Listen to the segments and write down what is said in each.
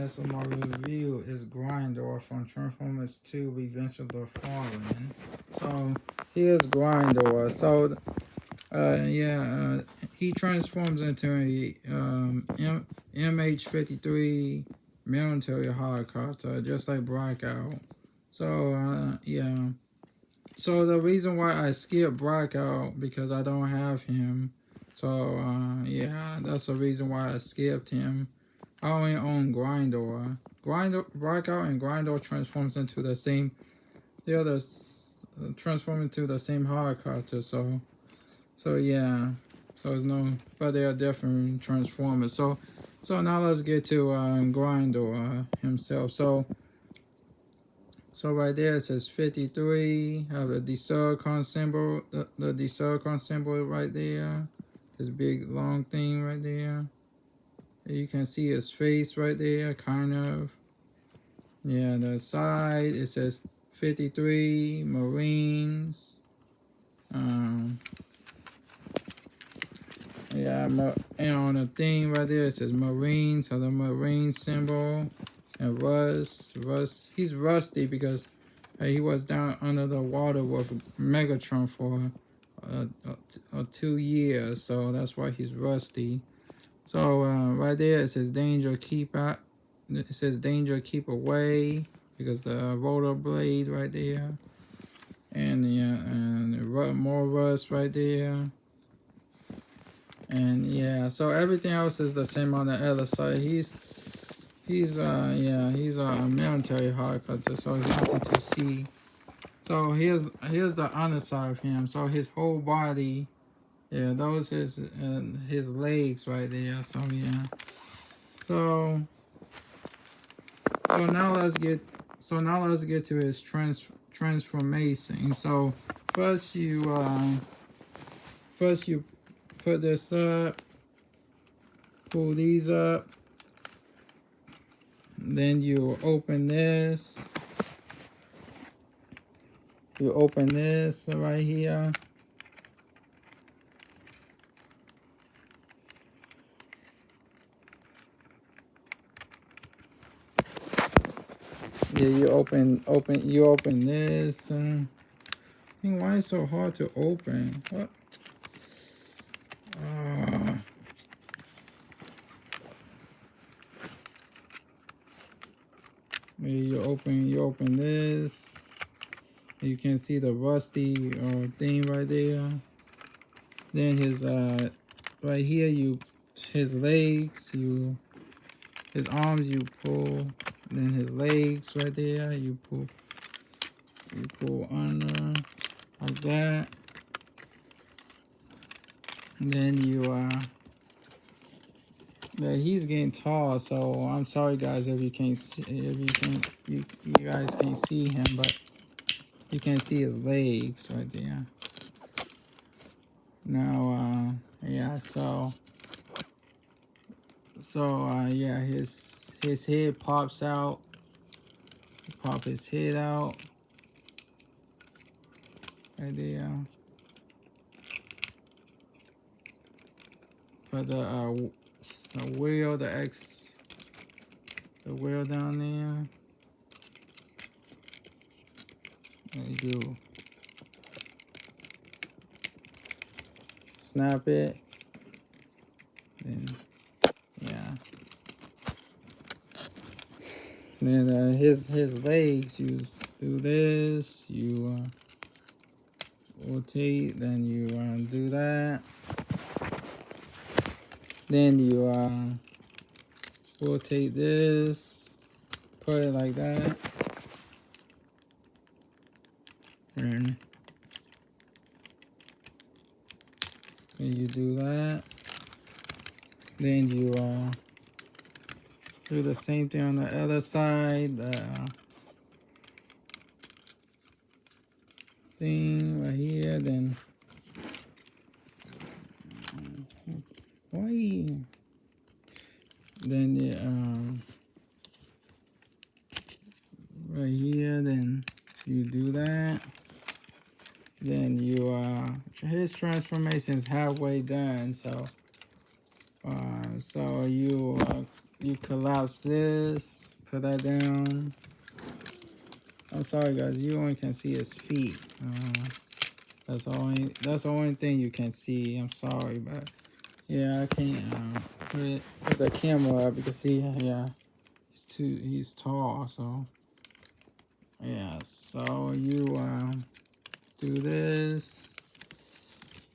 this is my review is Grindor from Transformers 2 Revenge of the Fallen. So here's Grindor. So he transforms into a MH-53 military helicopter, just like Blackout. So So the reason why I skipped Blackout because I don't have him. So that's the reason why I skipped him. I only own Grindor. Blackout and Grindor transforms into the same. The others transform into the same helicopter. So yeah. So it's no, but they are different transformers. So now let's get to Grindor himself. So right there it says 53. Have the Decepticon symbol, the Decepticon symbol right there. This big long thing right there. You can see his face right there, kind of. Yeah, the side it says 53 Marines. And on the thing right there it says Marines. So the Marine symbol. And Russ, he's rusty because he was down under the water with Megatron for 2 years, so that's why he's rusty. So right there it says danger, keep out. It says danger, keep away because the rotor blade right there, and more rust right there, and so everything else is the same on the other side. He's a military helicopter, so it's nothing to see. So here's the underside of him. So his whole body, those his legs right there. So now let's get to his transformation. So first you put this up, pull these up. Then you open this. You open this right here. Yeah, you open this. Why is it so hard to open? What? You open this. You can see the rusty thing right there. Then his right here his legs his arms you pull. Then his legs right there you pull under like that. And then he's getting tall, so I'm sorry guys if you can't see, you guys can't see him, but you can see his legs right there. Now his head pops out. Pop his head out right there. Put the wheel, the wheel down there. And you snap it. Then Then his legs, you do this, you rotate, then you do that. Then you rotate this, put it like that. And you do that. Then you do the same thing on the other side. Thing right here. Then why? Then right here. Then you do that. Then you his transformation is halfway done. So So you collapse this, put that down. I'm sorry guys, you only can see his feet. That's the only thing you can see. I'm sorry, but yeah, I can't put the camera up because yeah, he's tall. So yeah, so you do this,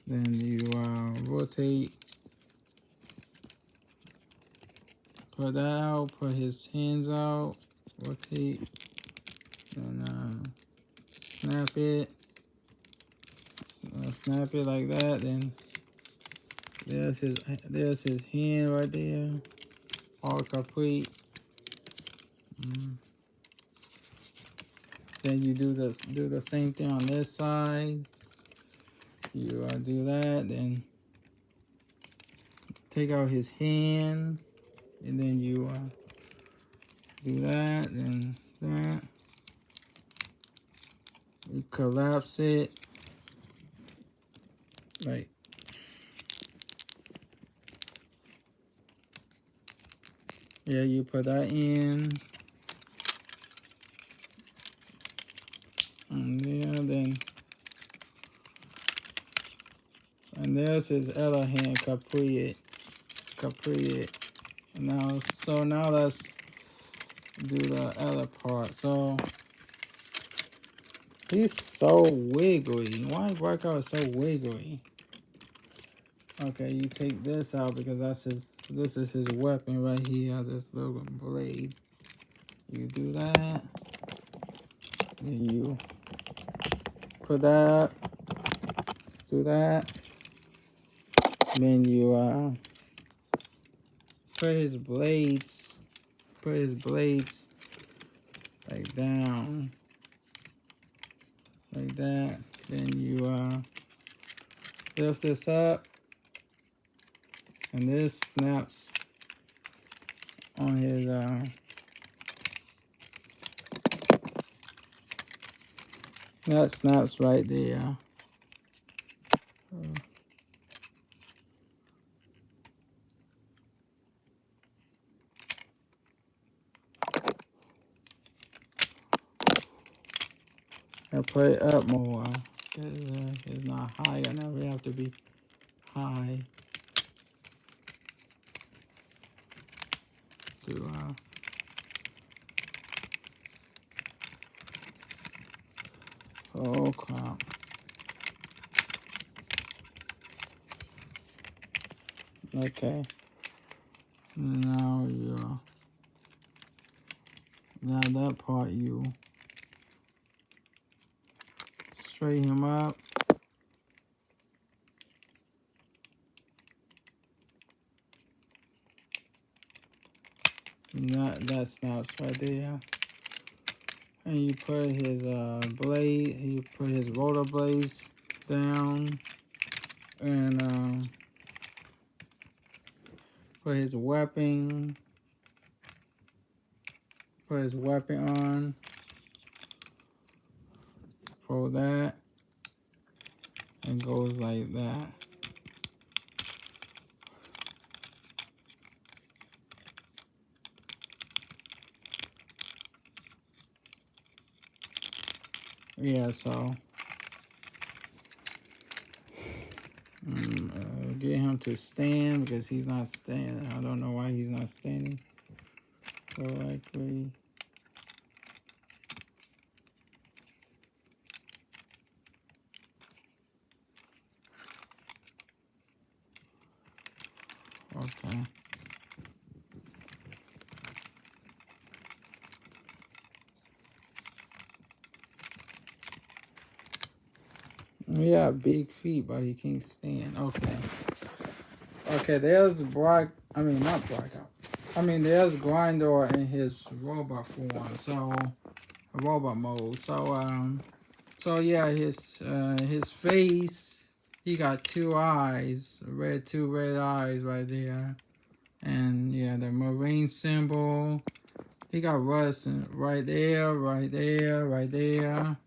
then you rotate, put that out, put his hands out, rotate, and snap it. Snap it like that. Then there's his hand right there, all complete. Then you do the same thing on this side. You do that, then take out his hand, and then you do that, and that. You collapse it, like yeah. You put that in, and yeah, then and there's his other hand complete. Now, so now let's do the other part. So he's so wiggly. Why Barkow is so wiggly? Okay, you take this out because this is his weapon right here, this little blade. You do that. Then you put that, do that. Then you put his blades like down, like that. Then you lift this up, and this snaps on his that snaps right there. I put it up more. It's not high enough. We have to be high to oh crap. Okay. Now now that part you straighten him up. And that snaps right there. And you put his blade, you put his rotor blades down, and put his weapon on. Pull that, and goes like that. Yeah, so get him to stand because he's not standing. I don't know why he's not standing correctly. Okay. Yeah, big feet, but he can't stand. Okay. Okay, there's Brock. I mean, not Brock. I mean, there's Grindor in his robot form. So, robot mode. So yeah, his face. He got two eyes, two red eyes right there, and yeah, the Marine symbol. He got rust right there, right there, right there,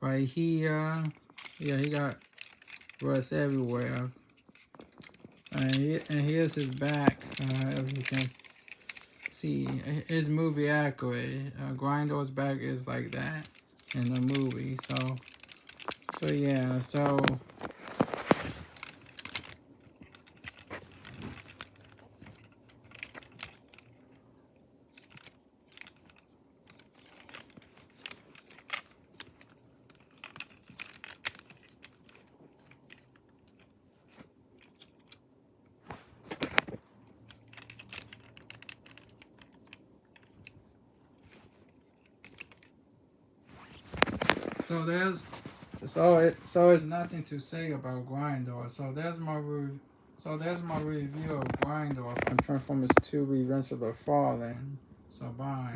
right here. Yeah, he got rust everywhere. And here's his back. If you can see, his movie accurate. Grindor's back is like that in the movie. So yeah. So it's nothing to say about Grindor. So there's my review of Grindor from Transformers 2: Revenge of the Fallen. So bye.